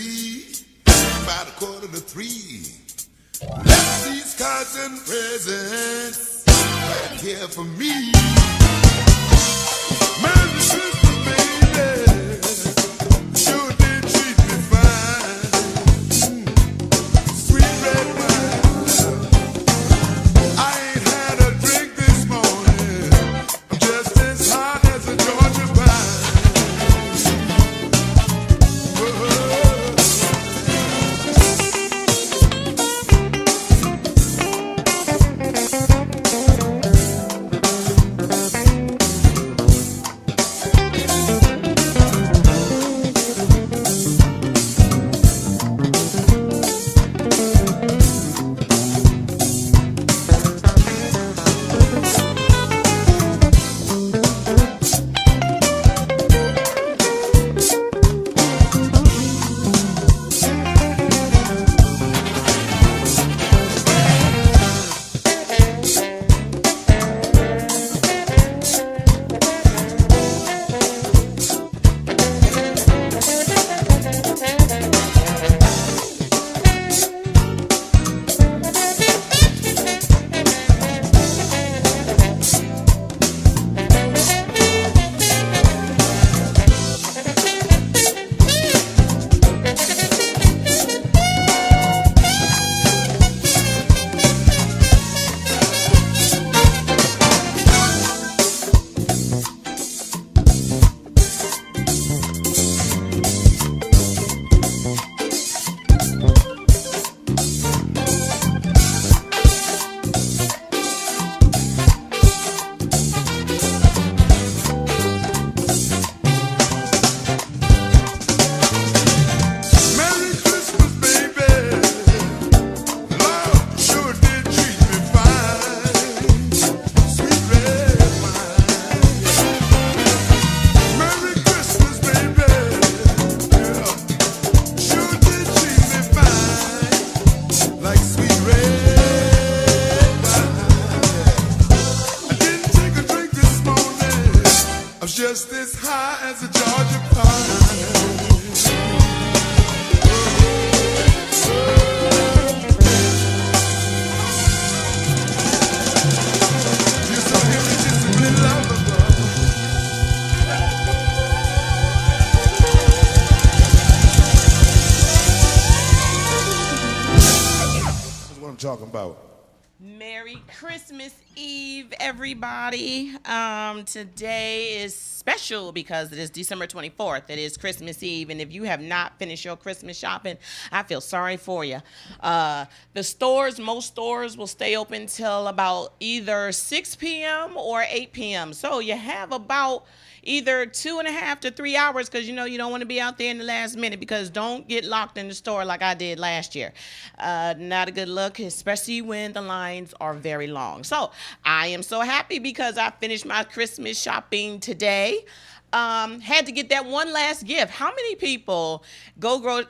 be about 2:45. Left these cards and presents right here for me. Merry Christmas, baby. Sure did treat me fine. Sweet red wine. I ain't had a drink this morning. I'm just as hot as a Georgia pine. Just as high as a Georgia pine. You're so irresistibly lovable. That's what I'm talking about. Merry Christmas Eve, everybody. Today is special because it is December 24th. It is Christmas Eve, and if you have not finished your Christmas shopping, I feel sorry for you. Most stores will stay open till about either 6 p.m. or 8 p.m. So you have about either 2.5 to 3 hours, because you don't want to be out there in the last minute, because don't get locked in the store like I did last year. Not a good look, especially when the lines are very long. So I am so happy because I finished my Christmas shopping today. Had to get that one last gift. How many people go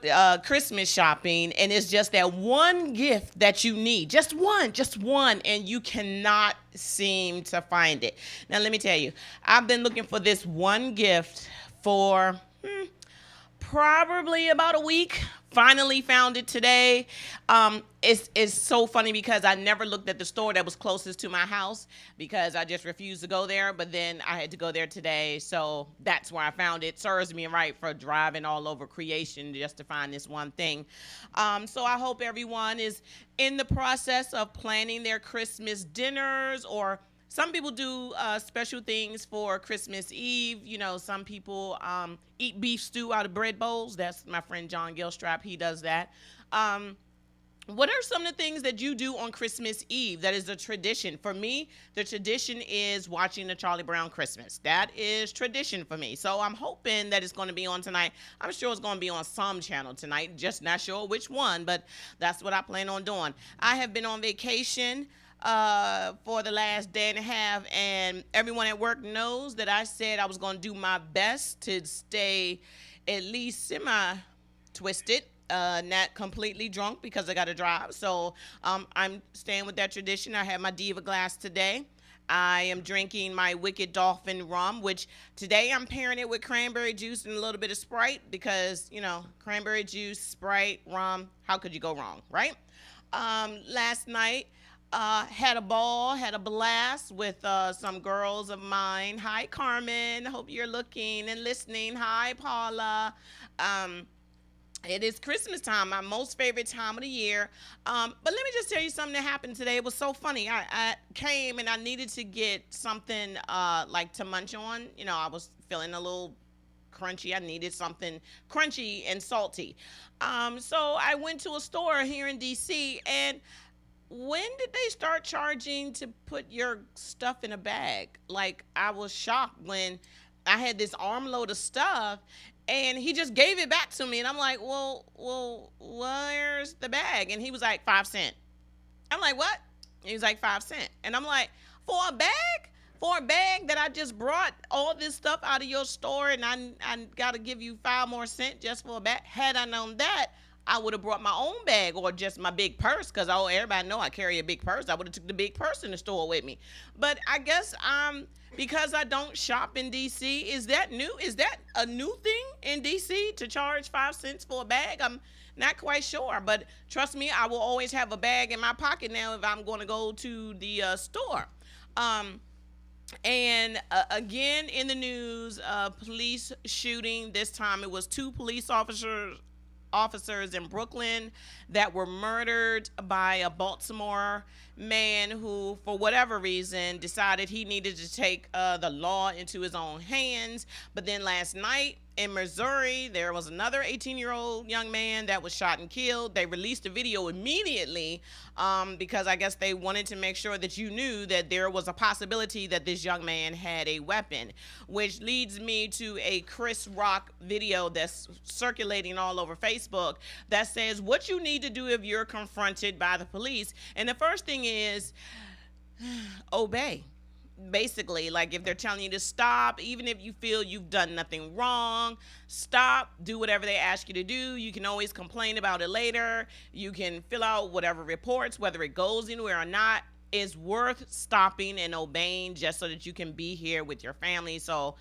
Christmas shopping and it's just that one gift that you need? Just one, and you cannot seem to find it. Now, let me tell you, I've been looking for this one gift for probably about a week. Finally found it today. It's so funny because I never looked at the store that was closest to my house because I just refused to go there. But then I had to go there today, so that's where I found it. Serves me right for driving all over creation just to find this one thing. So I hope everyone is in the process of planning their Christmas dinners, or some people do special things for Christmas Eve. Some people eat beef stew out of bread bowls. That's my friend John Gilstrap. He does that. What are some of the things that you do on Christmas Eve that is a tradition? For me, the tradition is watching the Charlie Brown Christmas. That is tradition for me. So I'm hoping that it's going to be on tonight. I'm sure it's going to be on some channel tonight. Just not sure which one, but that's what I plan on doing. I have been on vacation for the last day and a half, and everyone at work knows that I said I was going to do my best to stay at least semi-twisted, not completely drunk because I got to drive. So I'm staying with that tradition. I had my Diva glass today. I am drinking my Wicked Dolphin rum, which today I'm pairing it with cranberry juice and a little bit of Sprite because, cranberry juice, Sprite, rum, how could you go wrong, right? Last night, had a ball, had a blast with some girls of mine. Hi, Carmen. Hope you're looking and listening. Hi, Paula. It is Christmas time, my most favorite time of the year. But let me just tell you something that happened today. It was so funny. I came and I needed to get something like to munch on. I was feeling a little crunchy. I needed something crunchy and salty. So I went to a store here in DC, and when did they start charging to put your stuff in a bag? Like, I was shocked when I had this armload of stuff and he just gave it back to me, and I'm like, well, where's the bag? And he was like, 5 cents. I'm like, what? He was like, 5 cents. And I'm like, for a bag? For a bag that I just brought all this stuff out of your store, and I got to give you 5 more cents just for a bag? Had I known that, I would have brought my own bag or just my big purse, because everybody know I carry a big purse. I would have took the big purse in the store with me. But I guess because I don't shop in DC, is that new? Is that a new thing in DC to charge 5 cents for a bag? I'm not quite sure, but trust me, I will always have a bag in my pocket now if I'm going to go to the store. And again, in the news, police shooting. This time it was 2 police officers in Brooklyn that were murdered by a Baltimore man who, for whatever reason, decided he needed to take the law into his own hands. But then last night in Missouri, there was another 18-year-old young man that was shot and killed. They released a video immediately because I guess they wanted to make sure that you knew that there was a possibility that this young man had a weapon, which leads me to a Chris Rock video that's circulating all over Facebook that says what you need to do if you're confronted by the police. And the first thing is obey. Basically, like, if they're telling you to stop, even if you feel you've done nothing wrong, stop, do whatever they ask you to do. You can always complain about it later. You can fill out whatever reports, whether it goes anywhere or not. It's worth stopping and obeying just so that you can be here with your family. So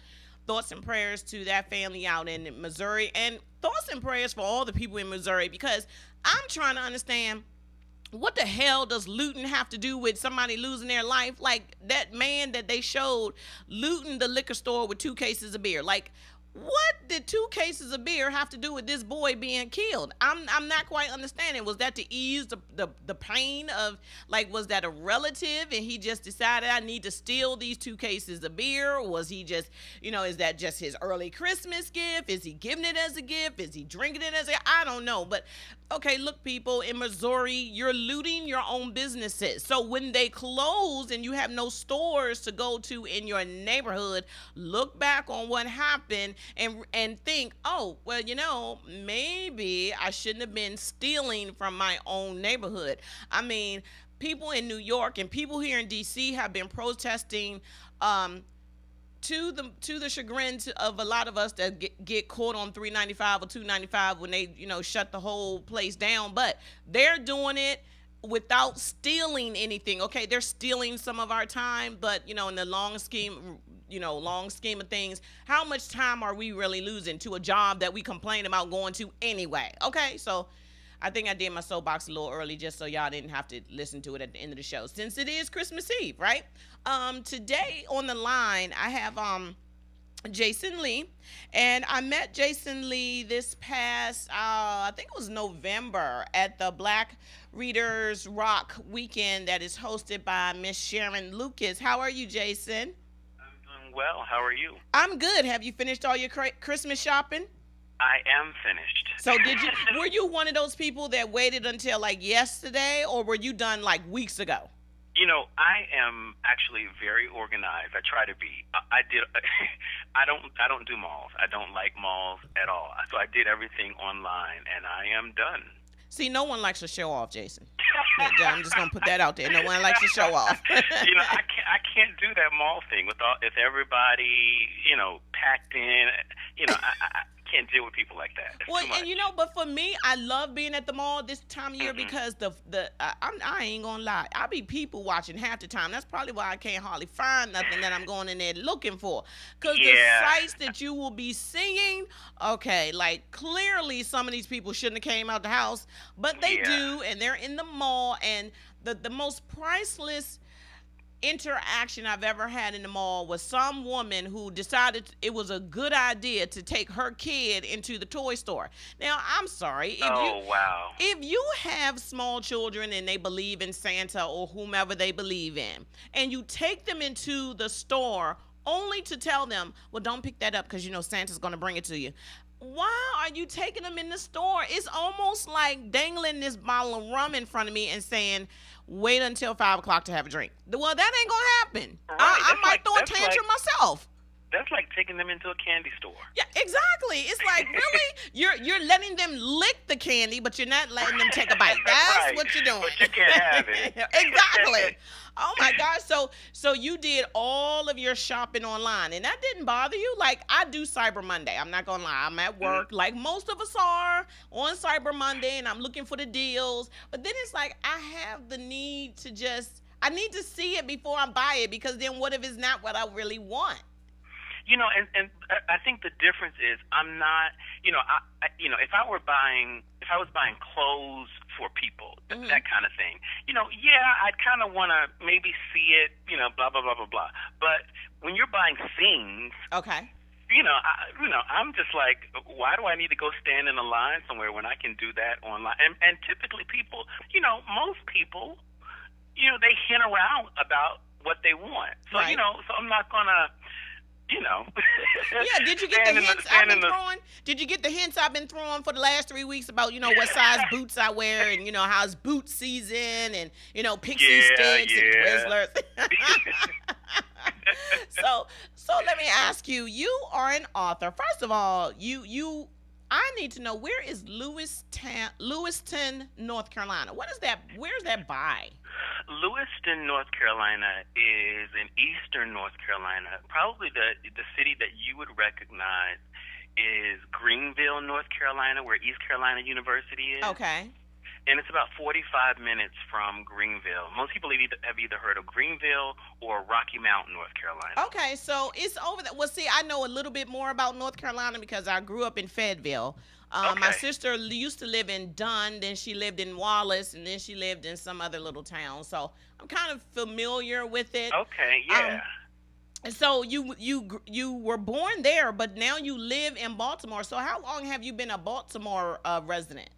thoughts and prayers to that family out in Missouri, and thoughts and prayers for all the people in Missouri, because I'm trying to understand, what the hell does looting have to do with somebody losing their life? Like that man that they showed looting the liquor store with 2 cases of beer. Like, what did 2 cases of beer have to do with this boy being killed? I'm not quite understanding. Was that to ease the pain of, like, was that a relative and he just decided I need to steal these 2 cases of beer? Or was he just, is that just his early Christmas gift? Is he giving it as a gift? Is he drinking it as I don't know. But okay, look, people, in Missouri, you're looting your own businesses. So when they close and you have no stores to go to in your neighborhood, look back on what happened and think, oh, well, maybe I shouldn't have been stealing from my own neighborhood. I mean, people in New York and people here in DC have been protesting to the chagrin of a lot of us that get caught on 395 or 295 when they shut the whole place down. But they're doing it without stealing anything. Okay, they're stealing some of our time, but in the long scheme of things, how much time are we really losing to a job that we complain about going to anyway? Okay, so I think I did my soapbox a little early just so y'all didn't have to listen to it at the end of the show, since it is Christmas Eve, right? Today on the line, I have Jason Lee, and I met Jason Lee this past, I think it was November, at the Black Readers Rock weekend that is hosted by Miss Sharon Lucas. How are you, Jason? I'm doing well. How are you? I'm good. Have you finished all your Christmas shopping? I am finished. So were you one of those people that waited until like yesterday, or were you done like weeks ago? I am actually very organized. I try to be. I don't do malls. I don't like malls at all. So I did everything online, and I am done. See, no one likes to show off, Jason. I'm just gonna put that out there. No one likes to show off. I can't do that mall thing with everybody, packed in. can't deal with people like that. It's Well, too much. and but for me, I love being at the mall this time of year because I ain't gonna lie, I be people watching half the time. That's probably why I can't hardly find nothing that I'm going in there looking for. Cause the sights that you will be seeing, okay, like clearly some of these people shouldn't have came out the house, but they do, and they're in the mall, and the most priceless interaction I've ever had in the mall was some woman who decided it was a good idea to take her kid into the toy store. Now, I'm sorry. If you have small children and they believe in Santa or whomever they believe in, and you take them into the store only to tell them, well, don't pick that up because, Santa's going to bring it to you. Why are you taking them in the store? It's almost like dangling this bottle of rum in front of me and saying, wait until 5 o'clock to have a drink. Well, that ain't going to happen. Right. I might throw a tantrum myself. That's like taking them into a candy store. Yeah, exactly. It's like, really? You're letting them lick the candy, but you're not letting them take a bite. That's what you're doing. But you can't have it. Exactly. Oh my gosh. So you did all of your shopping online, and that didn't bother you? Like, I do Cyber Monday. I'm not gonna lie. I'm at work, like most of us are, on Cyber Monday, and I'm looking for the deals. But then it's like I have the need to I need to see it before I buy it, because then what if it's not what I really want? And I think the difference is I'm not, if I was buying clothes for people, that kind of thing, I'd kind of want to maybe see it, blah, blah, blah, blah, blah. But when you're buying things, okay, I'm just like, why do I need to go stand in a line somewhere when I can do that online? And typically people, most people, they hint around about what they want. So, right. So I'm not going to, Yeah, did you get the hints I've been throwing? Did you get the hints I've been throwing for the last 3 weeks about, what size boots I wear, and, how it's boot season, and, pixie sticks and Twizzlers. So let me ask you, you are an author. First of all, I need to know, where is Lewiston, North Carolina? What is that? Where's that by? Lewiston, North Carolina is in eastern North Carolina. Probably the city that you would recognize is Greenville, North Carolina, where East Carolina University is. Okay. And it's about 45 minutes from Greenville. Most people have either heard of Greenville or Rocky Mount, North Carolina. Okay, so it's over there. Well, see, I know a little bit more about North Carolina because I grew up in Fayetteville. My sister used to live in Dunn, then she lived in Wallace, and then she lived in some other little town. So I'm kind of familiar with it. Okay, yeah. And so you were born there, but now you live in Baltimore. So how long have you been a Baltimore resident?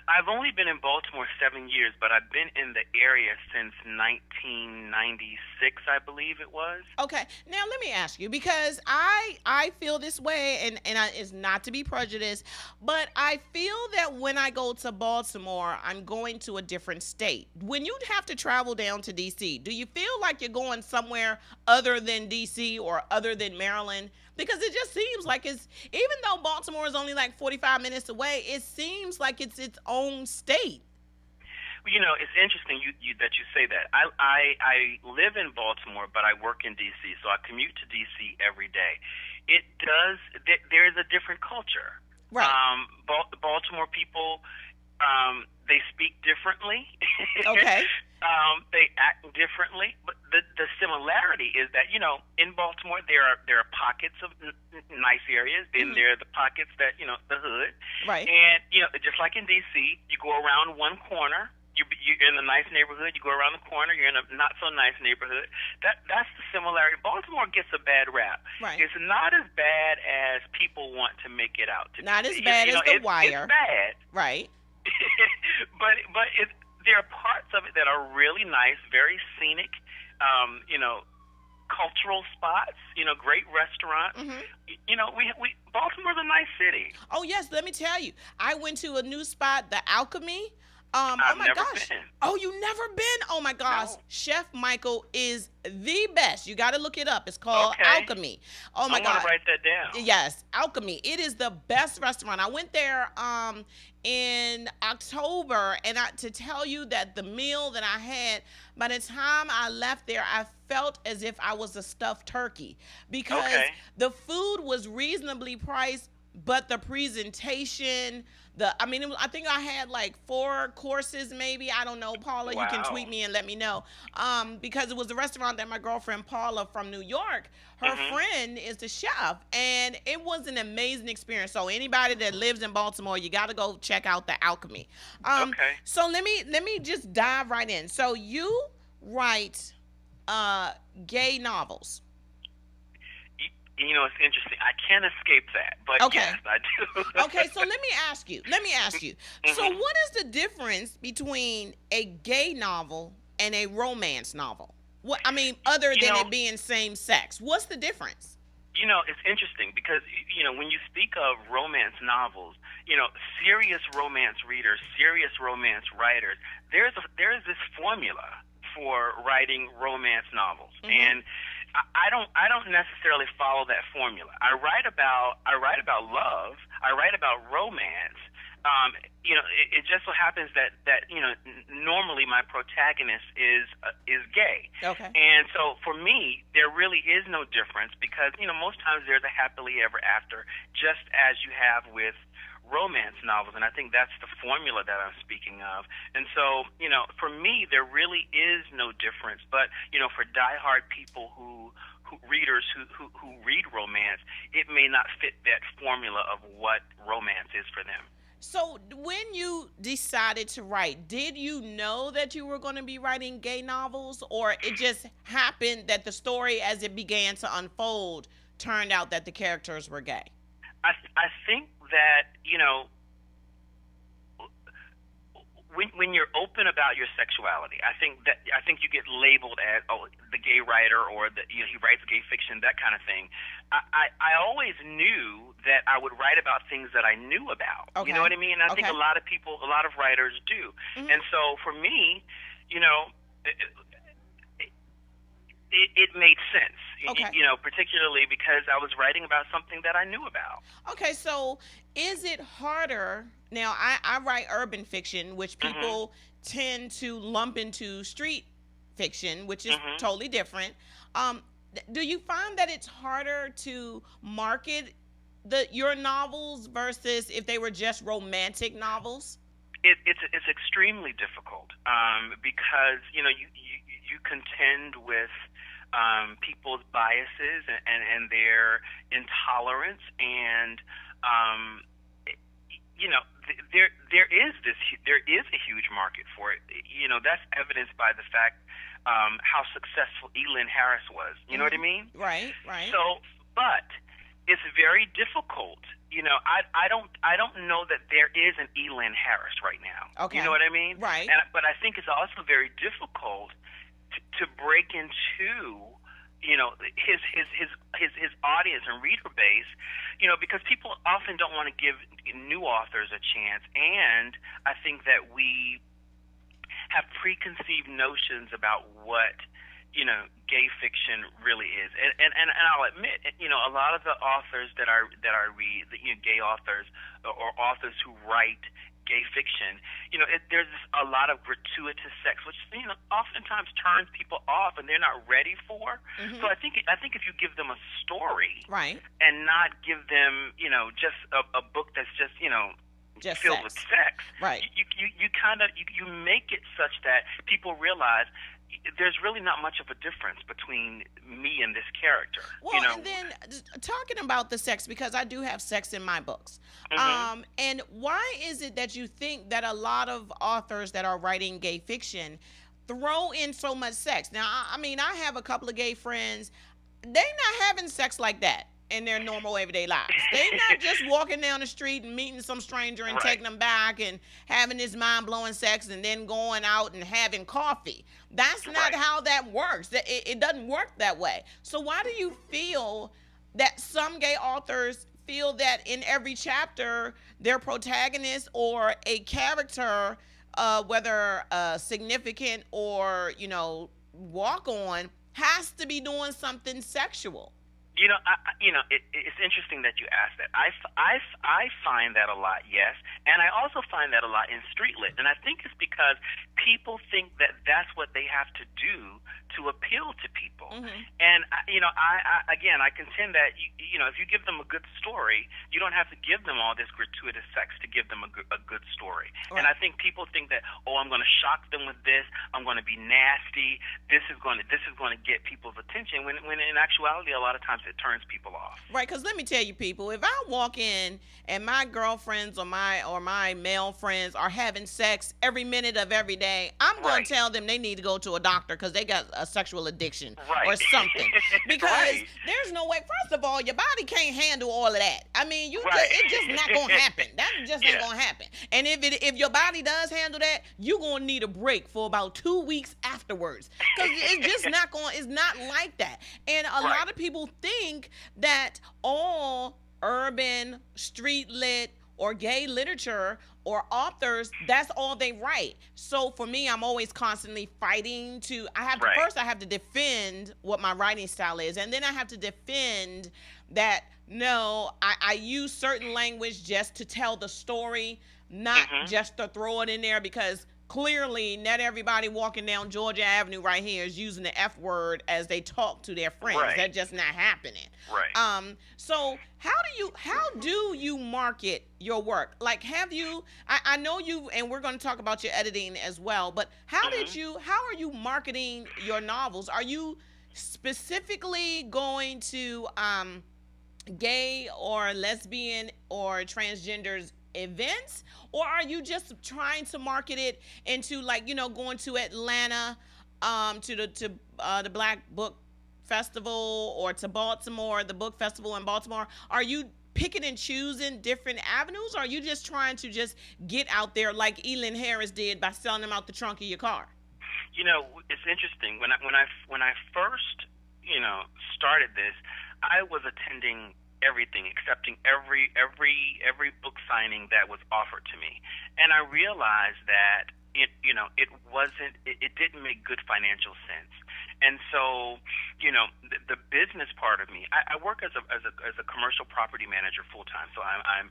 I've only been in Baltimore 7 years, but I've been in the area since 1996, I believe it was. Okay. Now, let me ask you, because I feel this way, and it's not to be prejudiced, but I feel that when I go to Baltimore, I'm going to a different state. When you have to travel down to D.C., do you feel like you're going somewhere other than D.C. or other than Maryland? Because it just seems like even though Baltimore is only like 45 minutes away, it seems like it's its own state. It's interesting that you say that. I live in Baltimore, but I work in D.C., so I commute to D.C. every day. There is a different culture. Right. Baltimore people, they speak differently. Okay. They act differently, but the similarity is that in Baltimore there are pockets of nice areas. Then there are the pockets that the hood. Right. And just like in D.C., you go around one corner. You're in a nice neighborhood. You go around the corner. You're in a not so nice neighborhood. That's the similarity. Baltimore gets a bad rap. Right. It's not as bad as people want to make it out to be. Not as bad as The Wire. It's bad. Right. but there are parts of it that are really nice, very scenic, cultural spots, great restaurants. Baltimore's a nice city. Oh, yes, let me tell you. I went to a new spot, the Alchemy. I've never been. Oh, you never been? Oh, my gosh. No. Chef Michael is the best. You got to look it up. It's called Alchemy. Oh, my God. I want to write that down. Yes, Alchemy. It is the best restaurant. I went there in October, and to tell you that the meal that I had, by the time I left there, I felt as if I was a stuffed turkey, because the food was reasonably priced, but the presentation, I think I had like 4 courses, maybe. I don't know, Paula. You can Wow. tweet me and let me know. Because it was a restaurant that my girlfriend Paula from New York, her friend is the chef, and it was an amazing experience. So anybody that lives in Baltimore, you got to go check out the Alchemy. Okay. So let me just dive right in. So you write gay novels. You know, it's interesting. I can't escape that, but Okay. yes, I do. Okay, so let me ask you. So what is the difference between a gay novel and a romance novel? Other than it being same sex. What's the difference? You know, it's interesting because, when you speak of romance novels, serious romance readers, serious romance writers, there is this formula for writing romance novels. And I don't necessarily follow that formula. I write about love. I write about romance. It just so happens that normally my protagonist is gay. Okay. And so for me, there really is no difference because most times there's a happily ever after, just as you have with romance novels, and I think that's the formula that I'm speaking of. And so, for me, there really is no difference. But, for diehard people who readers who read romance, it may not fit that formula of what romance is for them. So when you decided to write, did you know that you were going to be writing gay novels, or it just happened that the story as it began to unfold turned out that the characters were gay? I think that, when you're open about your sexuality, I think you get labeled as the gay writer or he writes gay fiction, that kind of thing. I always knew that I would write about things that I knew about. Okay. You know what I mean? I think a lot of writers do. And so for me, it made sense. Okay. Particularly because I was writing about something that I knew about. Okay, so is it harder? Now, I write urban fiction, which people tend to lump into street fiction, which is totally different. Do you find that it's harder to market your novels versus if they were just romantic novels? It's extremely difficult because you contend with people's biases and their intolerance, and there is a huge market for it. That's evidenced by the fact how successful Elin Harris was. You know what I mean? Right. So, but it's very difficult. I don't know that there is an Elin Harris right now. Okay. You know what I mean? Right. But I think it's also very difficult to break into his audience and reader base, because people often don't want to give new authors a chance, and I think that we have preconceived notions about what gay fiction really is, and I'll admit, a lot of the authors that I read, gay authors or authors who write gay fiction, there's a lot of gratuitous sex, which oftentimes turns people off, and they're not ready for. So I think if you give them a story, right, and not give them just a book that's just filled with sex, right, you make it such that people realize there's really not much of a difference between me and this character. Well, and then talking about the sex, because I do have sex in my books. And why is it that you think that a lot of authors that are writing gay fiction throw in so much sex? Now, I have a couple of gay friends. They're not having sex like that in their normal everyday lives. They're not just walking down the street and meeting some stranger and taking them back and having this mind-blowing sex and then going out and having coffee. That's not how that works. It doesn't work that way. So why do you feel that some gay authors feel that in every chapter their protagonist or a character, whether significant or walk on, has to be doing something sexual? It's interesting that you asked that. I find that a lot, yes, and I also find that a lot in street lit, and I think it's because people think that that's what they have to do to appeal to people. And I contend that if you give them a good story, you don't have to give them all this gratuitous sex to give them a good story. Right. And I think people think that, I'm going to shock them with this, I'm going to be nasty, this is going to get people's attention. When in actuality, a lot of times it turns people off. Right, because let me tell you, people, if I walk in and my girlfriends or my male friends are having sex every minute of every day, I'm going to tell them they need to go to a doctor because they got a sexual addiction or something. Because there's no way. First of all, your body can't handle all of that. I mean, it's just not going to happen. That just ain't going to happen. And if your body does handle that, you're going to need a break for about 2 weeks afterwards because it's not like that. And a lot of people think that all urban, street lit, or gay literature or authors, that's all they write. So for me, I'm always constantly fighting first I have to defend what my writing style is, and then I have to defend that, no, I use certain language just to tell the story, not just to throw it in there, because clearly not everybody walking down Georgia Avenue right here is using the F word as they talk to their friends. That's just not happening. So how do you market your work? Like, I know you, and we're going to talk about your editing as well, but how are you marketing your novels? Are you specifically going to gay or lesbian or transgenders events, or are you just trying to market it into, like, going to Atlanta to the Black Book Festival, or to Baltimore, the book festival in Baltimore? Are you picking and choosing different avenues, or are you just trying to just get out there like Elin Harris did by selling them out the trunk of your car? It's interesting. When I first started this, I was attending everything, accepting every book signing that was offered to me, and I realized that it didn't make good financial sense. And so, the business part of me, I work as a commercial property manager full time. So I'm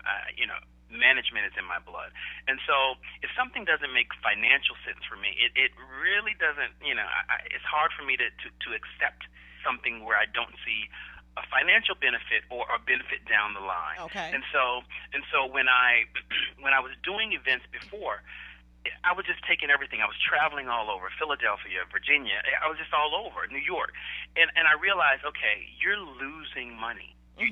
management is in my blood. And so if something doesn't make financial sense for me, it really doesn't. It's hard for me to accept something where I don't see a financial benefit or a benefit down the line. Okay. And so when I was doing events before, I was just taking everything. I was traveling all over Philadelphia, Virginia. I was just all over New York, and I realized, okay, you're losing money. You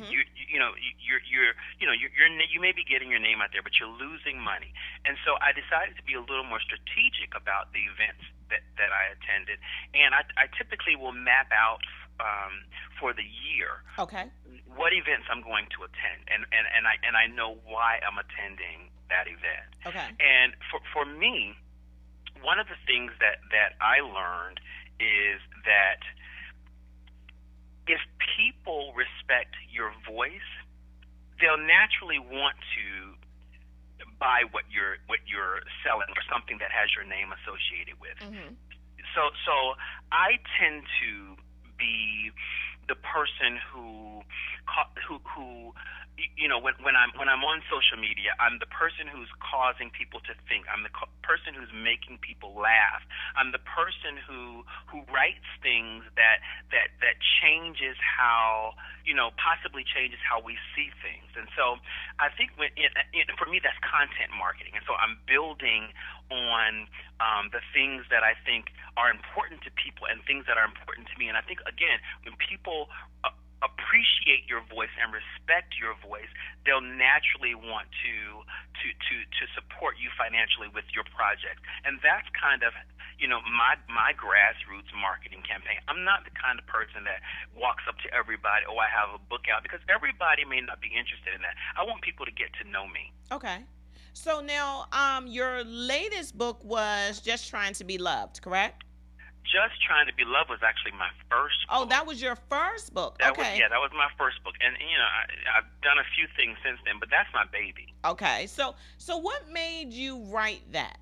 may be getting your name out there, but you're losing money. And so I decided to be a little more strategic about the events that I attended, and I typically will map out for the year. Okay. What events I'm going to attend, and I know why I'm attending that event. Okay. And for me, one of the things that I learned is that if people respect your voice, they'll naturally want to buy what you're selling, or something that has your name associated with. So I tend to be the person who when I'm on social media, I'm the person who's causing people to think. I'm the person who's making people laugh. I'm the person who writes things that changes how, possibly changes how we see things. And so I think for me, that's content marketing. And so I'm building on the things that I think are important to people and things that are important to me. And I think, again, when people appreciate your voice and respect your voice, they'll naturally want to support you financially with your project. And that's kind of my grassroots marketing campaign. I'm not the kind of person that walks up to everybody, I have a book out, because everybody may not be interested in that. I want people to get to know me. Okay. So now, your latest book was Just Trying to Be Loved, correct? Just Trying to Be Loved was actually my first book. Oh, that was your first book. That was my first book. And, I've done a few things since then, but that's my baby. Okay. So what made you write that?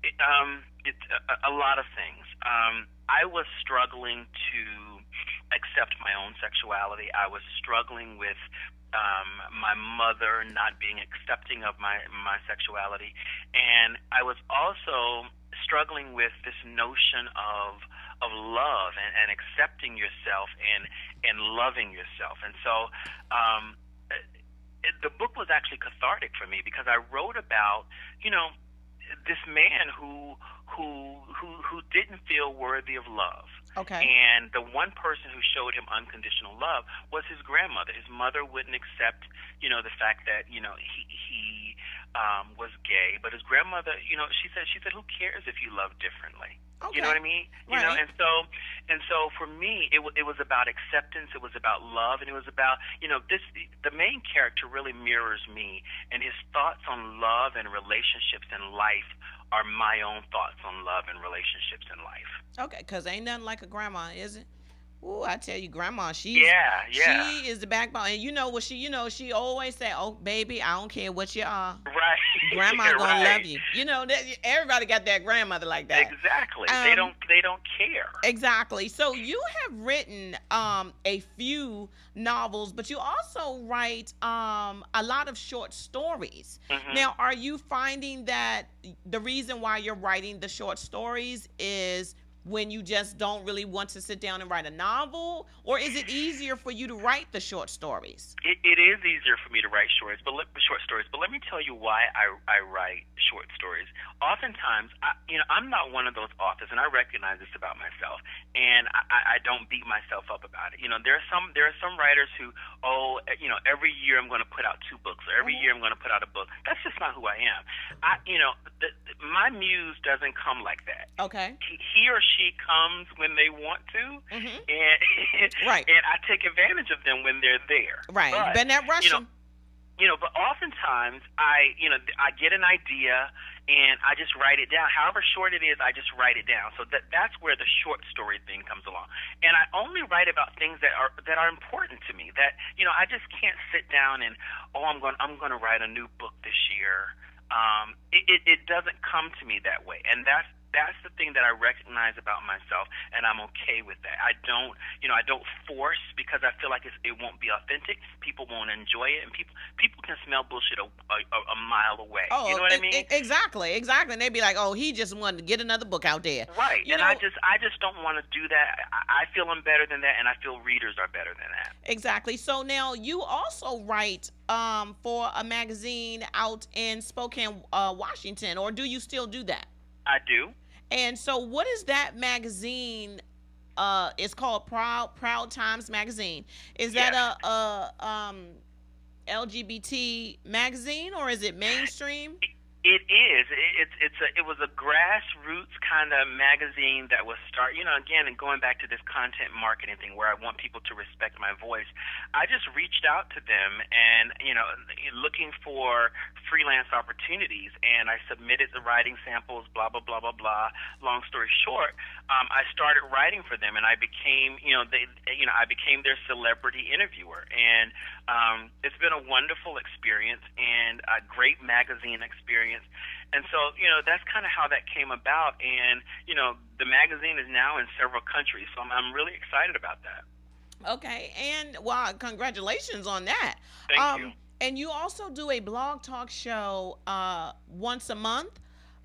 It's a lot of things. I was struggling to accept my own sexuality. I was struggling with my mother not being accepting of my sexuality, and I was also struggling with this notion of love and accepting yourself and loving yourself. And so the book was actually cathartic for me because I wrote about, this man who didn't feel worthy of love. Okay. And the one person who showed him unconditional love was his grandmother. His mother wouldn't accept, the fact that, he was gay, but his grandmother, she said, who cares if you love differently? Okay. You know what I mean? Right. And so for me, it was about acceptance. It was about love, and it was about, the main character really mirrors me, and his thoughts on love and relationships in life are my own thoughts on love and relationships in life. Okay, because ain't nothing like a grandma, is it? Ooh, I tell you, grandma, she is the backbone. And you know what she always say, oh, baby, I don't care what you are. Right. Grandma gonna right. love you. Everybody got that grandmother like that. Exactly. They don't care. Exactly. So you have written a few novels, but you also write a lot of short stories. Mm-hmm. Now, are you finding that the reason why you're writing the short stories is when you just don't really want to sit down and write a novel, or is it easier for you to write the short stories? It is easier for me to write short stories, but let me tell you why I write short stories. Oftentimes, I'm not one of those authors, and I recognize this about myself, and I don't beat myself up about it. There are some writers who, every year I'm going to put out 2 books, or every year I'm going to put out a book. That's just not who I am. My muse doesn't come like that. Okay. He or she comes when they want to, and right. and I take advantage of them when they're there. Right. But, Been that Russian. But oftentimes I get an idea and I just write it down. However short it is, I just write it down. So that's where the short story thing comes along. And I only write about things that are important to me. That I just can't sit down and I'm going to write a new book this year. It doesn't come to me that way, and that's the thing that I recognize about myself, and I'm okay with that. I don't force, because I feel like it won't be authentic. People won't enjoy it, and people can smell bullshit a mile away. Oh, you know what I mean? Exactly. And they'd be like, "Oh, he just wanted to get another book out there." Right. I just don't want to do that. I feel I'm better than that, and I feel readers are better than that. Exactly. So now you also write for a magazine out in Spokane, Washington, or do you still do that? I do. And so what is that magazine? It's called Proud Times Magazine. Is that a LGBT magazine, or is it mainstream? It is. It was a grassroots kind of magazine that was again, and going back to this content marketing thing where I want people to respect my voice. I just reached out to them and, looking for freelance opportunities, and I submitted the writing samples, blah, blah, blah, blah, blah. Long story short, I started writing for them, and I became, I became their celebrity interviewer, and it's been a wonderful experience and a great magazine experience. And so, that's kind of how that came about. And, the magazine is now in several countries. So I'm really excited about that. Okay. And, wow, congratulations on that. Thank you. And you also do a blog talk show once a month.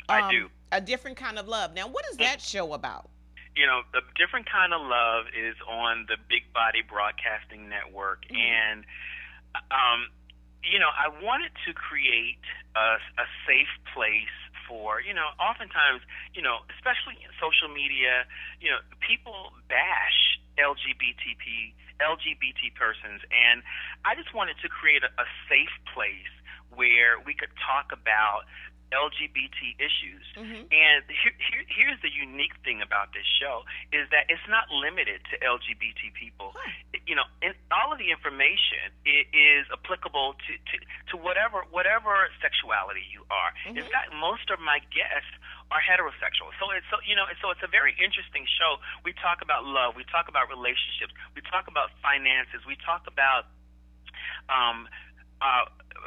I do. A Different Kind of Love. Now, what is that show about? The Different Kind of Love is on the Big Body Broadcasting Network. Mm-hmm. And, I wanted to create a safe place for, oftentimes, especially in social media, people bash LGBT persons. And I just wanted to create a safe place where we could talk about LGBT issues. Mm-hmm. And here's the unique thing about this show is that it's not limited to LGBT people. Huh. And all of the information is applicable to whatever sexuality you are. Mm-hmm. In fact, most of my guests are heterosexual. So it's a very interesting show. We talk about love, we talk about relationships, we talk about finances, we talk about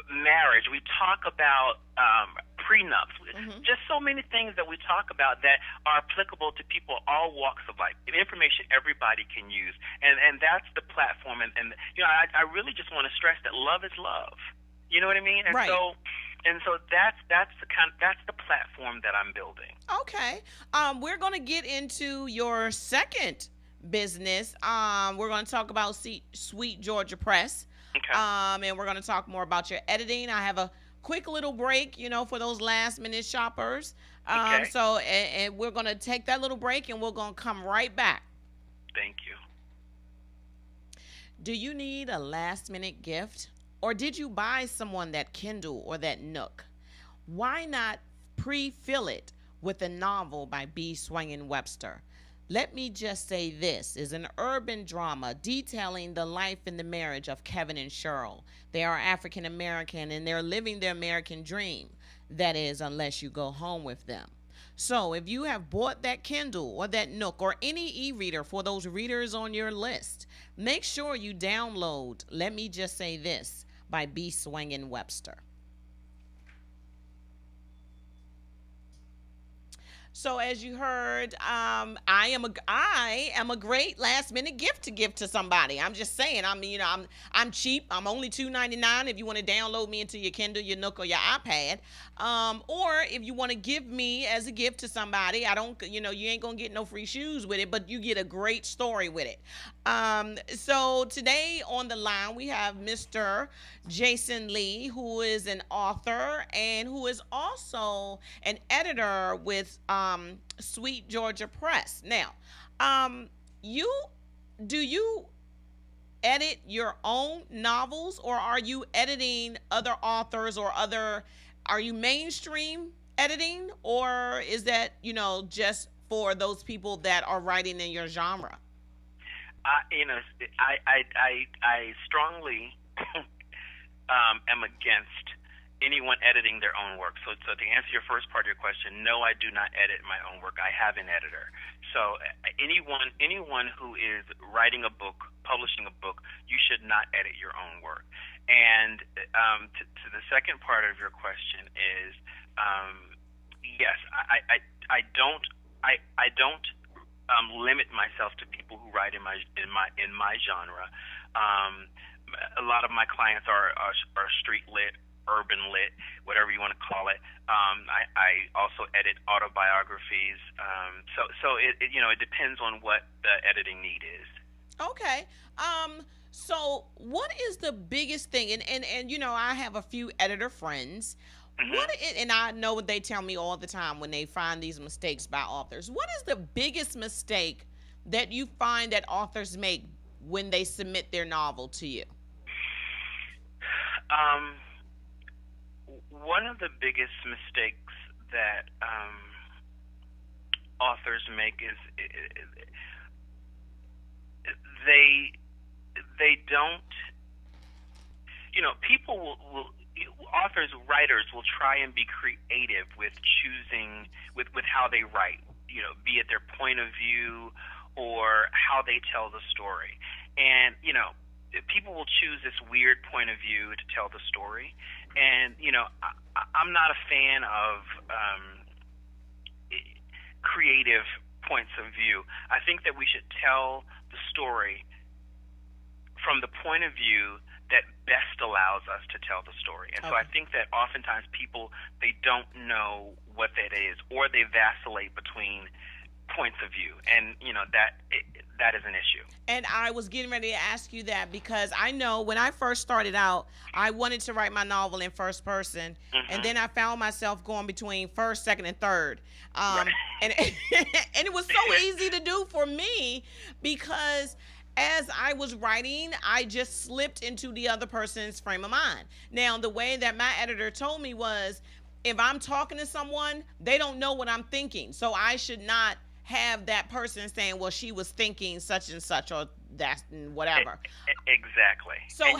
marriage, we talk about prenups, just so many things that we talk about that are applicable to people all walks of life, information everybody can use, and that's the platform. And I really just want to stress that love is love. You know what I mean? And right. so that's the platform that I'm building. Okay. We're going to get into your second business. We're going to talk about Sweet Georgia Press. Okay. And we're going to talk more about your editing. I have a quick little break, for those last minute shoppers. Okay. So and we're going to take that little break and we're going to come right back. Thank you. Do you need a last minute gift? Or did you buy someone that Kindle or that Nook? Why not pre-fill it with a novel by Swangin Webster? Let Me Just Say This is an urban drama detailing the life and the marriage of Kevin and Cheryl. They are African American and they're living their American dream. That is, unless you go home with them. So if you have bought that Kindle or that Nook or any e-reader for those readers on your list, make sure you download Let Me Just Say This by Swangin Webster. So as you heard, I am a great last minute gift to give to somebody. I'm just saying. I'm cheap. I'm only $2.99 if you want to download me into your Kindle, your Nook, or your iPad. Or if you want to give me as a gift to somebody, you ain't gonna get no free shoes with it, but you get a great story with it. So today on the line we have Mr. Jason Lee, who is an author and who is also an editor with Sweet Georgia Press. Now, do you edit your own novels, or are you editing other authors, or are you mainstream editing, or is that, just for those people that are writing in your genre? I strongly am against anyone editing their own work. So to answer your first part of your question, no, I do not edit my own work. I have an editor. So anyone who is writing a book, publishing a book, you should not edit your own work. And to the second part of your question is, yes, I don't limit myself to people who write in my genre. A lot of my clients are street lit, urban lit, whatever you want to call it. I also edit autobiographies. So it depends on what the editing need is. Okay. So what is the biggest thing? And I have a few editor friends. Mm-hmm. And I know what they tell me all the time when they find these mistakes by authors. What is the biggest mistake that you find that authors make when they submit their novel to you? One of the biggest mistakes that authors make is they don't. People will authors, writers will try and be creative with choosing with how they write. Be it their point of view or how they tell the story, and people will choose this weird point of view to tell the story. And, I'm not a fan of creative points of view. I think that we should tell the story from the point of view that best allows us to tell the story. And so I think that oftentimes people, they don't know what that is, or they vacillate between points of view, and that is an issue. And I was getting ready to ask you that, because I know when I first started out, I wanted to write my novel in first person, and then I found myself going between first, second, and third. Right. And it was so easy to do for me, because as I was writing, I just slipped into the other person's frame of mind. Now, the way that my editor told me was, if I'm talking to someone, they don't know what I'm thinking, so I should not have that person saying, well, she was thinking such and such, or that and whatever. Exactly. So you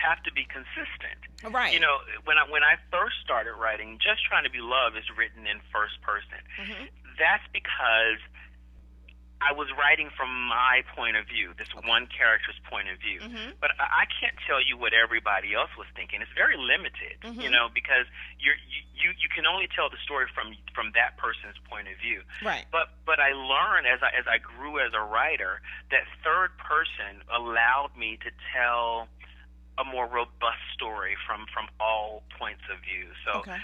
have to be consistent. Right. When I first started writing, Just Trying to Be Loved is written in first person. Mm-hmm. That's because I was writing from my point of view, this one character's point of view. Mm-hmm. But I can't tell you what everybody else was thinking. It's very limited, because you can can only tell the story from that person's point of view. Right. But I learned as I grew as a writer that third person allowed me to tell a more robust story from all points of view. So, Okay.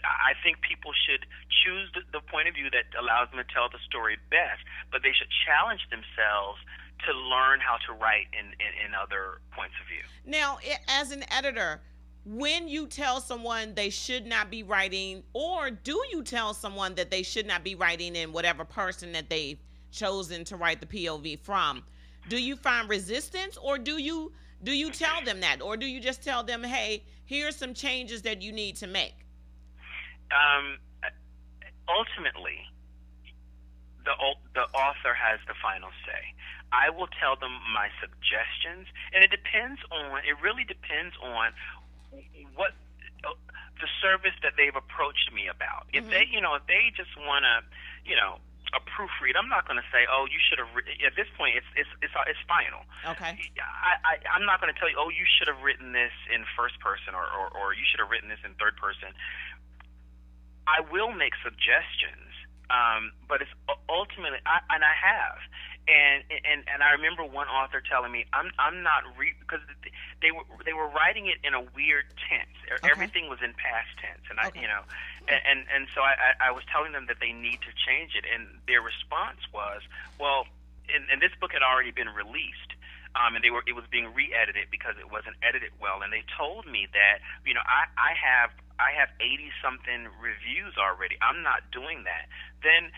I think people should choose the point of view that allows them to tell the story best, but they should challenge themselves to learn how to write in other points of view. Now, as an editor, when you tell someone they should not be writing, or do you tell someone that they should not be writing in whatever person that they've chosen to write the POV from, do you find resistance, or do you tell them that, or do you just tell them, hey, here's some changes that you need to make? Ultimately, the author has the final say. I will tell them my suggestions, and it really depends on what the service that they've approached me about. If they just want to, a proofread, I'm not going to say, oh, you should have. At this point, it's final. Okay. I'm not going to tell you, oh, you should have written this in first person, or you should have written this in third person. I will make suggestions, but it's ultimately, I have. And I remember one author telling me, I'm not because they were writing it in a weird tense. Okay. Everything was in past tense, and Okay. so I was telling them that they need to change it, and their response was, well, and this book had already been released, and it was being re-edited because it wasn't edited well, and they told me that I have 80 something reviews already. I'm not doing that. Then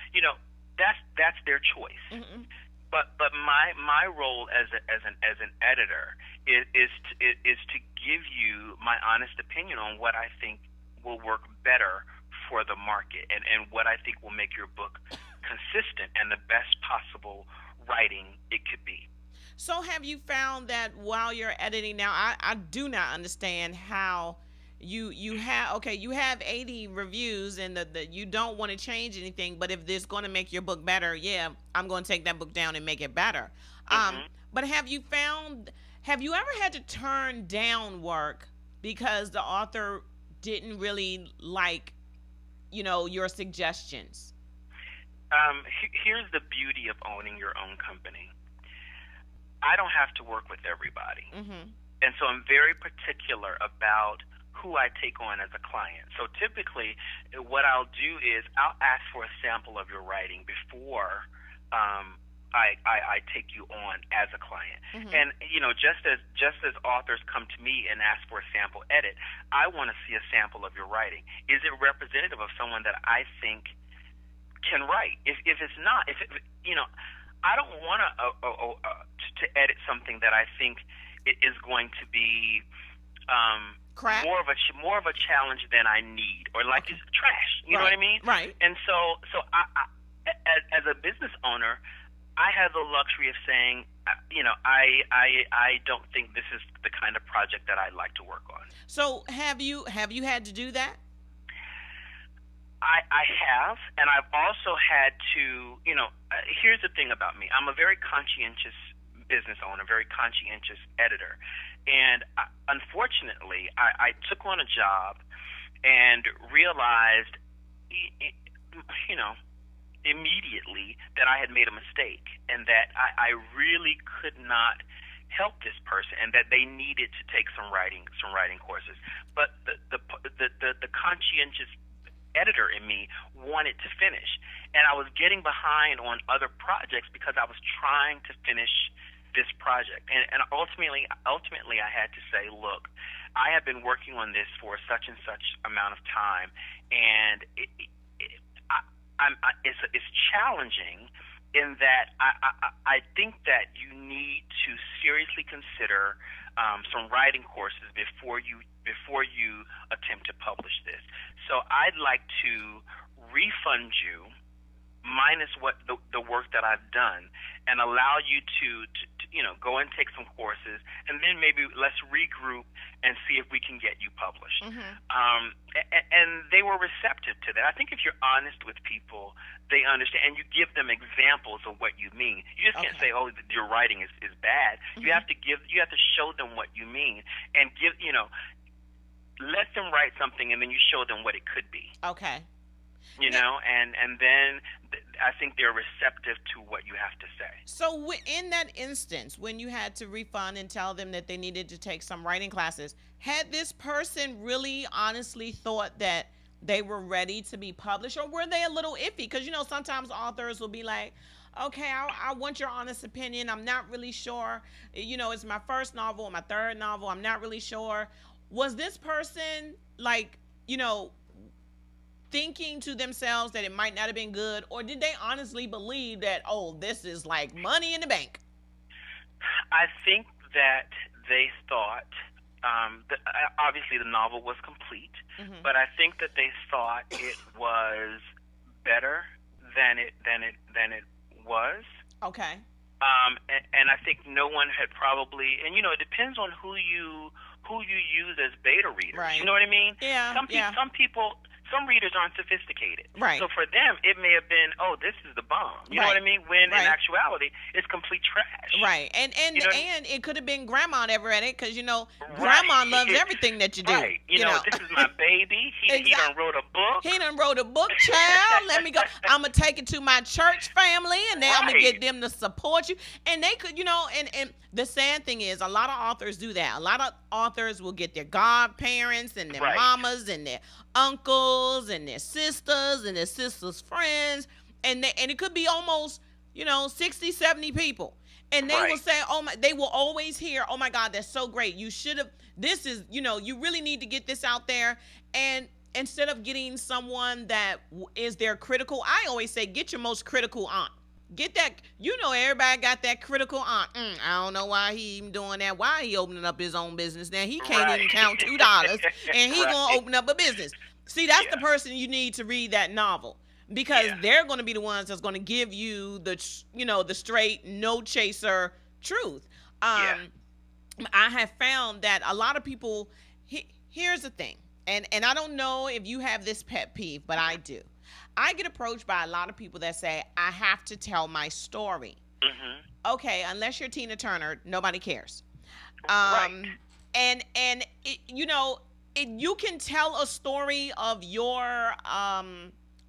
that's their choice. Mm-hmm. But my role as an editor is to give you my honest opinion on what I think will work better for the market, and what I think will make your book consistent and the best possible writing it could be. So have you found that while you're editing now, I do not understand how you have 80 reviews, and you don't want to change anything, but if this is going to make your book better, yeah, I'm going to take that book down and make it better. Mm-hmm. But have you ever had to turn down work because the author didn't really like, your suggestions? Here's the beauty of owning your own company. I don't have to work with everybody. Mm-hmm. And so I'm very particular about who I take on as a client. So typically what I'll do is I'll ask for a sample of your writing before I take you on as a client. Mm-hmm. And just as authors come to me and ask for a sample edit, I want to see a sample of your writing. Is it representative of someone that I think can write? If it's not, I don't want to edit something that I think it is going to be Crap. more of a challenge than I need, or like it's trash. You know what I mean? Right. And so I as a business owner, I have the luxury of saying, I don't think this is the kind of project that I'd like to work on. So have you had to do that? I have, and I've also had to, here's the thing about me. I'm a very conscientious business owner, very conscientious editor. And unfortunately, I took on a job and realized, immediately that I had made a mistake, and that I really could not help this person, and that they needed to take some writing courses. But the conscientious editor in me wanted to finish, and I was getting behind on other projects because I was trying to finish this project, and ultimately I had to say, look, I have been working on this for such and such amount of time, and it's challenging in that I think that you need to seriously consider some writing courses before you attempt to publish this. So I'd like to refund you minus what the work that I've done, and allow you to go and take some courses, and then maybe let's regroup and see if we can get you published. Mm-hmm. And they were receptive to that. I think if you're honest with people, they understand, and you give them examples of what you mean. You just can't say, "Oh, your writing is bad." Mm-hmm. You have to show them what you mean, and give let them write something, and then you show them what it could be. Okay. You know, and then I think they're receptive to what you have to say. So in that instance, when you had to refund and tell them that they needed to take some writing classes, had this person really honestly thought that they were ready to be published, or were they a little iffy? Because, you know, sometimes authors will be like, okay, I want your honest opinion. I'm not really sure. You know, it's my first novel or my third novel. I'm not really sure. Was this person, like, you know, thinking to themselves that it might not have been good, or did they honestly believe that, oh, this is like money in the bank? I think that they thought, obviously the novel was complete, but I think that they thought it was better than it was. Okay. And I think no one had probably, and you know, it depends on who you use as beta readers. Right. You know what I mean? Yeah. Some readers aren't sophisticated. Right. So for them, it may have been, oh, this is the bomb. You know what I mean? When in actuality, it's complete trash. Right. And you know and it could have been grandma that read it, because, you know, grandma loves everything that you do. Right. You know, this is my baby. He done wrote a book. He done wrote a book, child. Let me go. I'm going to take it to my church family, and then I'm going to get them to support you. And they could, you know, and the sad thing is, a lot of authors do that. A lot of authors will get their godparents and their mamas and their uncles and their sisters and their sisters' friends, and it could be almost, you know, 60, 70 people. And they will say, they will always hear, oh my God, that's so great. You should have, this is, you know, you really need to get this out there. And instead of getting someone that is their critical, I always say, get your most critical aunt. Get that, you know, everybody got that critical aunt. I don't know why he even doing that. Why he opening up his own business now? He can't even count $2, and he gonna open up a business. See, that's the person you need to read that novel, because they're going to be the ones that's going to give you the, you know, the straight, no chaser truth. I have found that a lot of people. Here's the thing, and I don't know if you have this pet peeve, but I do. I get approached by a lot of people that say, I have to tell my story. Okay, unless you're Tina Turner, nobody cares. And you know, you can tell a story of your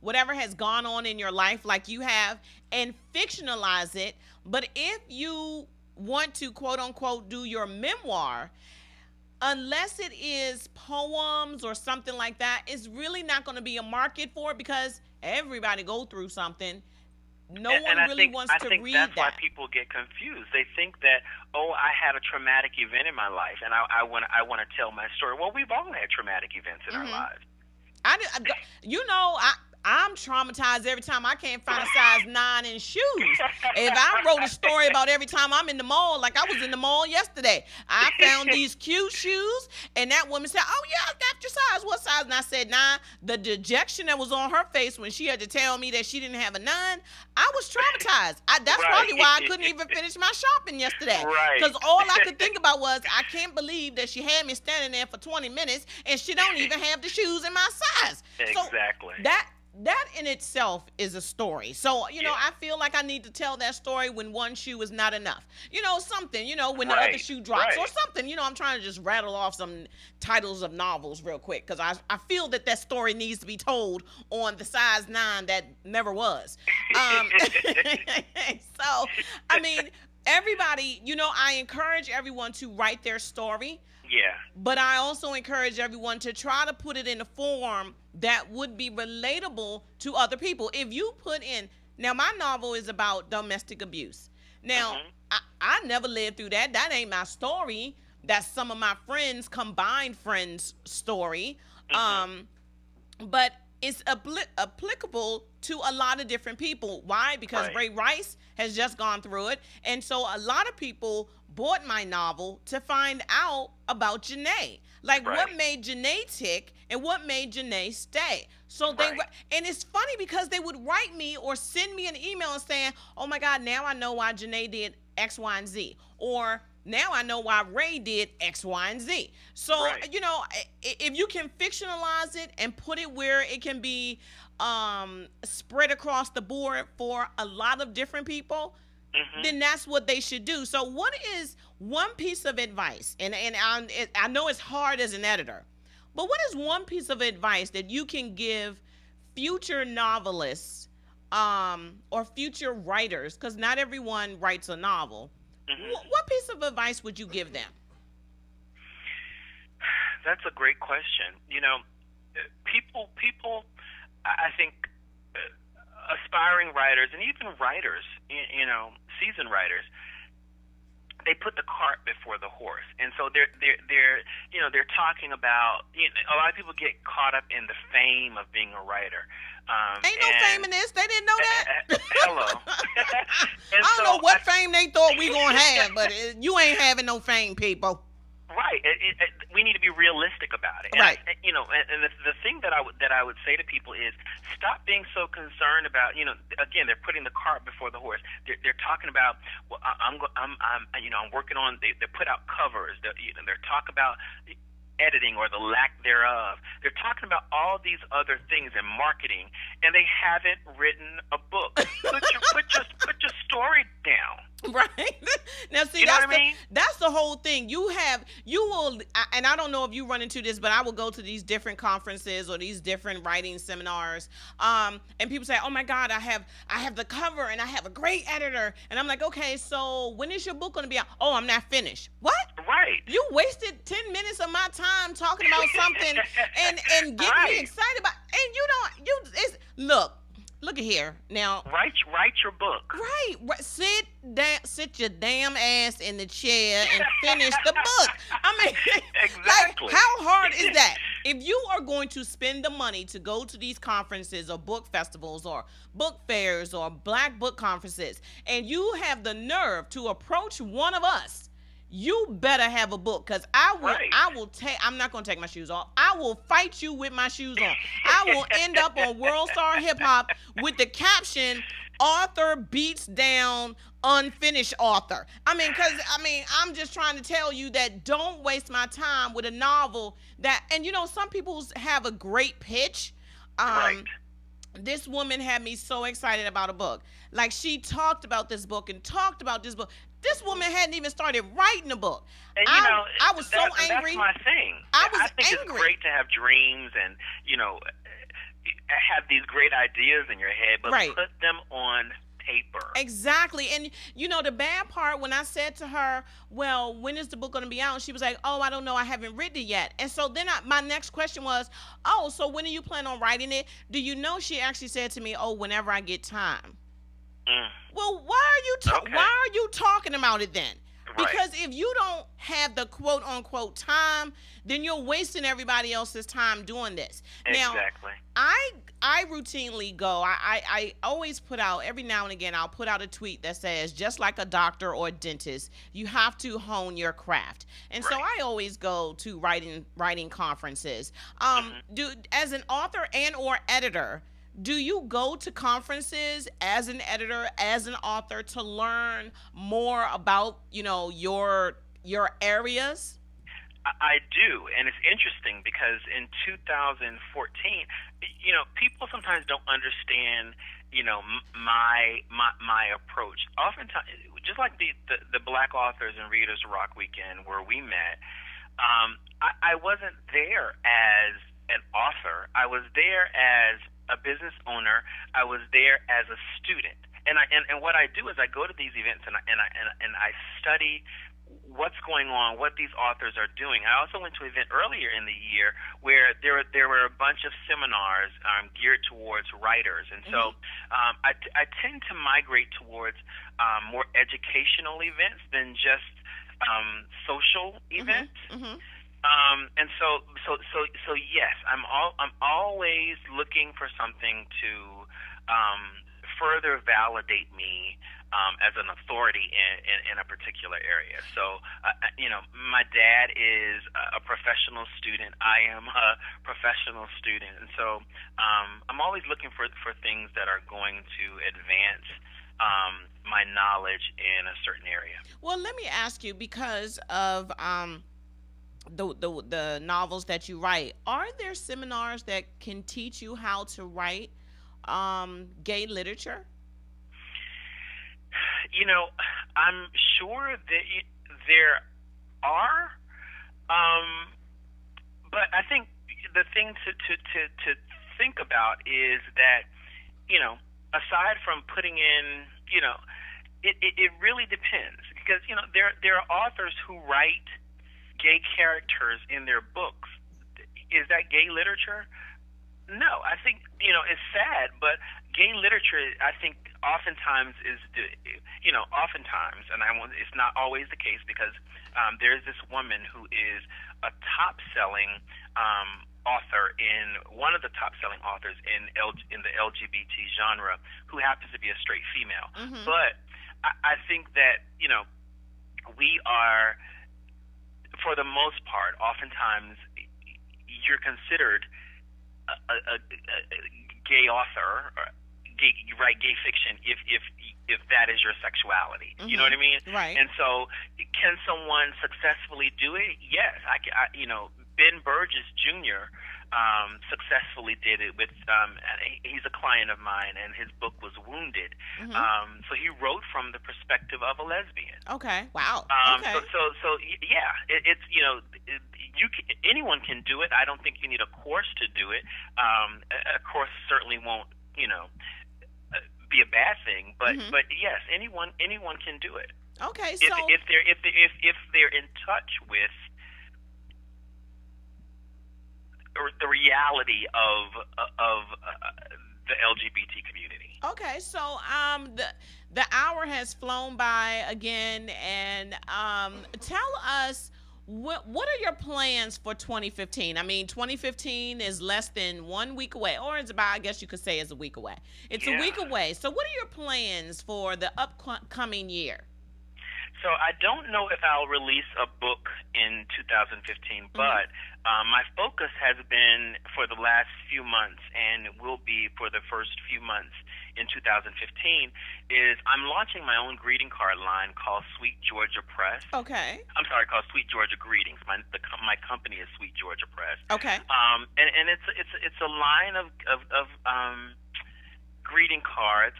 whatever has gone on in your life, like you have, and fictionalize it. But if you want to, quote unquote, do your memoir, unless it is poems or something like that, it's really not going to be a market for it, because everybody go through something. No one really wants to read that. I think that's why people get confused. They think that, oh, I had a traumatic event in my life, and I want to tell my story. Well, we've all had traumatic events in our lives. I'm traumatized every time I can't find a size 9 in shoes. If I wrote a story about every time I'm in the mall, like I was in the mall yesterday, I found these cute shoes, and that woman said, oh, yeah, I got your size. What size? And I said 9. The dejection that was on her face when she had to tell me that she didn't have a 9, I was traumatized. That's probably why I couldn't even finish my shopping yesterday. Because all I could think about was, I can't believe that she had me standing there for 20 minutes, and she don't even have the shoes in my size. Exactly. So that in itself is a story. So, you know, I feel like I need to tell that story when one shoe is not enough. You know, something, you know, when the other shoe drops or something. You know, I'm trying to just rattle off some titles of novels real quick, because I feel that story needs to be told on the size 9 that never was. So, I mean, everybody, you know, I encourage everyone to write their story. Yeah. But I also encourage everyone to try to put it in a form that would be relatable to other people. If you put in, now my novel is about domestic abuse. Now, I never lived through that. That ain't my story. That's some of my friends, combined friends' story. But it's applicable to a lot of different people. Why? Because Ray Rice has just gone through it. And so a lot of people bought my novel to find out about Janae. Like, what made Janae tick and what made Janae stay. So and it's funny because they would write me or send me an email saying, oh my God, now I know why Janae did X, Y, and Z. Or now I know why Ray did X, Y, and Z. So, you know, if you can fictionalize it and put it where it can be spread across the board for a lot of different people, then that's what they should do. So what is one piece of advice? And I know it's hard as an editor, But what is one piece of advice that you can give future novelists or future writers? Because not everyone writes a novel. What piece of advice would you give them? That's a great question. People, I think, aspiring writers and even writers, seasoned writers, they put the cart before the horse, and so they're talking about. A lot of people get caught up in the fame of being a writer. Ain't no fame in this. They didn't know that. Hello. I don't know what fame they thought we gonna have, but you ain't having no fame, people. Right. We need to be realistic about it. Right. And the thing that I would say to people is stop being so concerned about. Again, they're putting the cart before the horse. They're talking about. Well, I'm working on. They put out covers. They're talking about editing or the lack thereof. They're talking about all these other things in marketing, and they haven't written a book. Put your story down. Right. Now, see, that's the whole thing. You will, and I don't know if you run into this, but I will go to these different conferences or these different writing seminars, and people say, "Oh my God, I have the cover and I have a great editor," and I'm like, "Okay, so when is your book going to be out?" "Oh, I'm not finished." What? Right. You wasted 10 minutes of my time talking about something and getting me excited about, and Look at here now. Write your book. Right. Sit your damn ass in the chair and finish the book. I mean, exactly. Like, how hard is that? If you are going to spend the money to go to these conferences or book festivals or book fairs or black book conferences, and you have the nerve to approach one of us, you better have a book, because I'm not going to take my shoes off. I will fight you with my shoes on. I will end up on World Star Hip Hop with the caption, "Author beats down unfinished author." I'm just trying to tell you that don't waste my time with a novel that, and some people have a great pitch. Right. This woman had me so excited about a book. Like, she talked about this book and talked about this book. This woman hadn't even started writing a book. And I was so angry. That's my thing. I think angry. It's great to have dreams and have these great ideas in your head, but put them on paper. Exactly. And the bad part, when I said to her, "Well, when is the book going to be out?" And she was like, "Oh, I don't know. I haven't written it yet." And so then my next question was, "Oh, so when are you planning on writing it?" Do you know she actually said to me, "Oh, whenever I get time." Well, why are you talking about it then? Because if you don't have the quote unquote time, then you're wasting everybody else's time doing this. Exactly. Now, I routinely go, I always put out, every now and again, I'll put out a tweet that says, just like a doctor or a dentist, you have to hone your craft. And so I always go to writing conferences. As an author and or editor, do you go to conferences as an editor, as an author, to learn more about, your areas? I do, and it's interesting because in 2014, people sometimes don't understand, my approach. Oftentimes, just like the Black Authors and Readers Rock Weekend where we met, I wasn't there as an author. I was there as a business owner. I was there as a student, and what I do is I go to these events and I study what's going on, what these authors are doing. I also went to an event earlier in the year where there were a bunch of seminars geared towards writers, and so I tend to migrate towards more educational events than just social events. And so yes, I'm always looking for something to further validate me as an authority in a particular area. So, my dad is a professional student. I am a professional student, and so I'm always looking for things that are going to advance my knowledge in a certain area. Well, let me ask you, because of the novels that you write, are there seminars that can teach you how to write gay literature? I'm sure that there are, but I think the thing to think about is that, aside from putting in, it really depends, because there are authors who write gay characters in their books. Is that gay literature? No, I think it's sad, but gay literature, I think, oftentimes oftentimes, and it's not always the case, because there's this woman who is a top-selling author, one of the top-selling authors in the LGBT genre, who happens to be a straight female. Mm-hmm. But I think that we are, for the most part, oftentimes you're considered a gay author, or you write gay fiction if that is your sexuality. Mm-hmm. You know what I mean? Right. And so, can someone successfully do it? Yes. Ben Burgess Jr. Successfully did it with. He's a client of mine, and his book was Wounded. Mm-hmm. So he wrote from the perspective of a lesbian. Okay. Wow. Okay. So yeah, it's anyone can do it. I don't think you need a course to do it. A course certainly won't be a bad thing, but mm-hmm. but yes, anyone can do it. Okay. So if they're in touch with the reality of the LGBT community. Okay, so the hour has flown by again, and tell us what are your plans for 2015? I mean, 2015 is less than 1 week away, or it's about, I guess you could say, it's a week away. It's a week away. So what are your plans for the upcoming year? So I don't know if I'll release a book in 2015, but my focus has been for the last few months, and will be for the first few months in 2015, is I'm launching my own greeting card line called Sweet Georgia Press. Okay. I'm sorry, called Sweet Georgia Greetings. My company is Sweet Georgia Press. Okay. And it's a line of greeting cards.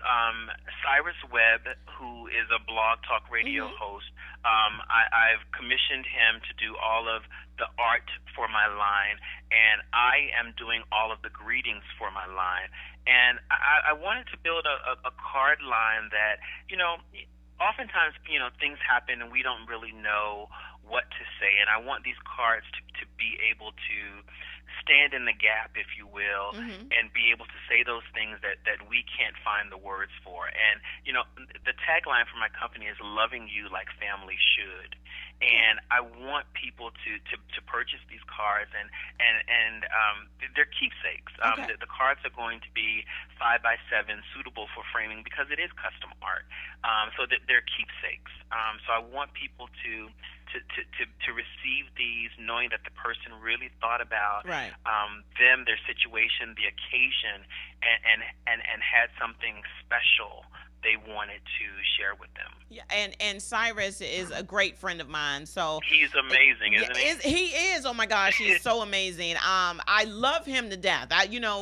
Cyrus Webb, who is a blog talk radio mm-hmm. host, I've commissioned him to do all of the art for my line, and I am doing all of the greetings for my line. And I wanted to build a card line that, oftentimes, things happen and we don't really know what to say, and I want these cards to be able to stand in the gap, if you will, mm-hmm. and be able to say those things that we can't find the words for. And, the tagline for my company is "Loving You Like Family Should." And I want people to purchase these cards, and they're keepsakes. Okay. The cards are going to be 5x7, suitable for framing, because it is custom art. So that they're keepsakes. So I want people to receive these, knowing that the person really thought about right. Them, their situation, the occasion, and had something special they wanted to share with them. Yeah, and Cyrus is a great friend of mine. So he's amazing, isn't he? He is. Oh my gosh, he's so amazing. I love him to death.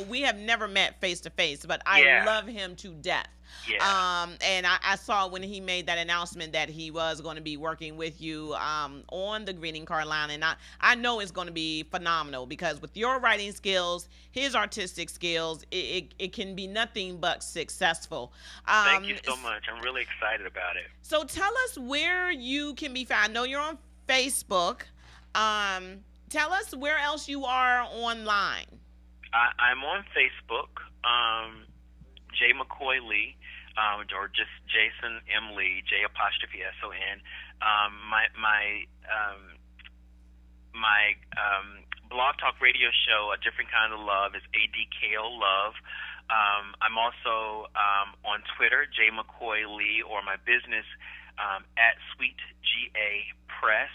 We have never met face to face, but I love him to death. Yeah. And I saw when he made that announcement that he was going to be working with you on the greeting card line, and I know it's going to be phenomenal, because with your writing skills, his artistic skills, it can be nothing but successful. Thank you so much. I'm really excited about it. So tell us where you can be found. I know you're on Facebook. Tell us where else you are online. I'm on Facebook, J. McCoy Lee, or just Jason M. Lee, J''S''O''N. My blog talk radio show, A Different Kind of Love, is ADKO Love. I'm also on Twitter, J. McCoy Lee, or my business at Sweet GA Press.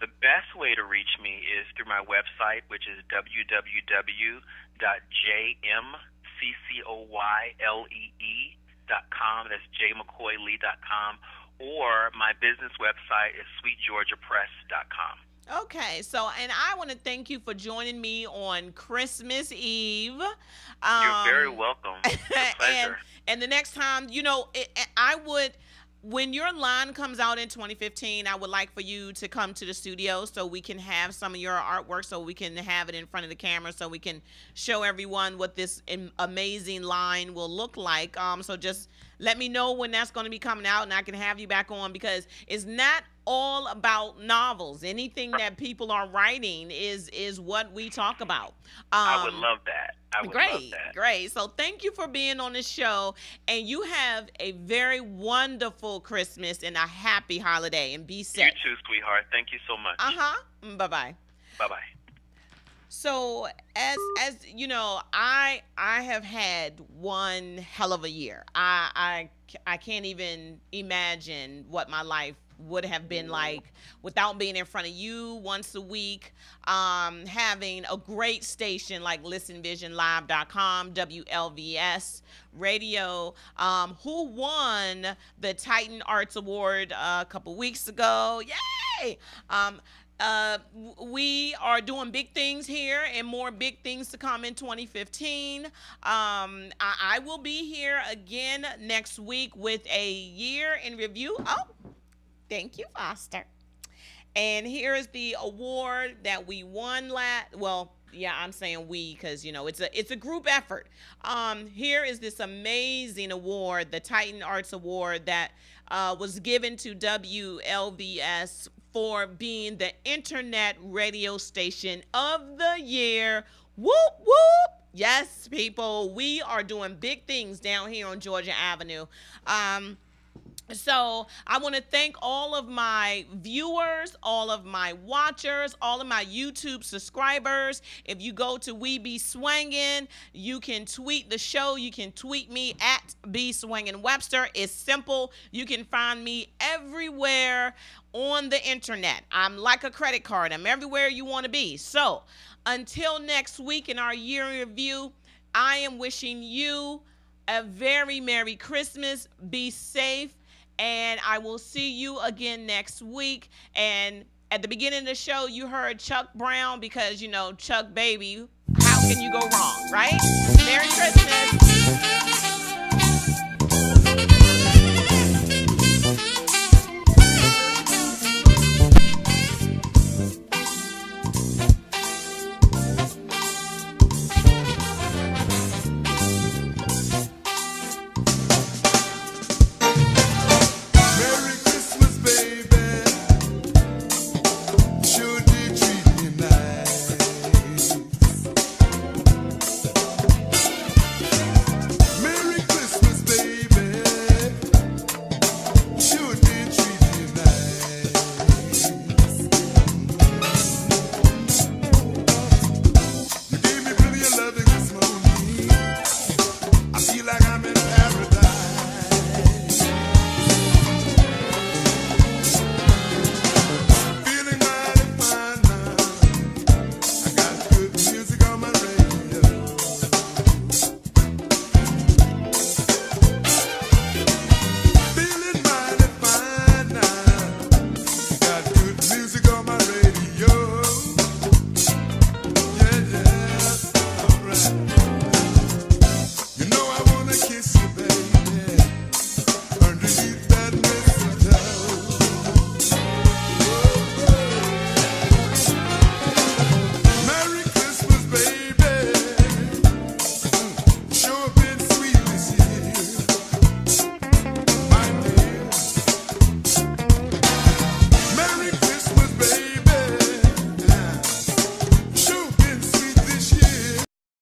The best way to reach me is through my website, which is www.jmccoylee.com. That's jmccoylee.com. Or my business website is sweetgeorgiapress.com. Okay, so, and I want to thank you for joining me on Christmas Eve. You're very welcome. It's a pleasure. And the next time, when your line comes out in 2015, I would like for you to come to the studio so we can have some of your artwork, so we can have it in front of the camera, so we can show everyone what this amazing line will look like. So just let me know when that's going to be coming out, and I can have you back on, because it's not all about novels. Anything that people are writing is what we talk about. I would love that. I would love that. Great. So thank you for being on the show, and you have a very wonderful Christmas and a happy holiday, and be safe. You too, sweetheart. Thank you so much. Bye-bye. Bye-bye. So as you know, I have had one hell of a year. I can't even imagine what my life would have been like without being in front of you once a week, having a great station like listenvisionlive.com, WLVS radio, who won the Titan Arts Award a couple weeks ago. Yay! We are doing big things here, and more big things to come in 2015. I will be here again next week with a year in review. Oh, thank you, Foster. And here is the award that we won I'm saying we because, you know, it's a group effort. Here is this amazing award, the Titan Arts Award, that was given to WLVS for being the internet radio station of the year. Whoop, whoop. Yes, people, we are doing big things down here on Georgia Avenue. So I want to thank all of my viewers, all of my watchers, all of my YouTube subscribers. If you go to We Be Swangin', you can tweet the show. You can tweet me at Swangin Webster. It's simple. You can find me everywhere on the internet. I'm like a credit card. I'm everywhere you want to be. So until next week in our year in review, I am wishing you a very Merry Christmas. Be safe. And I will see you again next week. And at the beginning of the show, you heard Chuck Brown because, you know, Chuck Baby, how can you go wrong, right? Merry Christmas.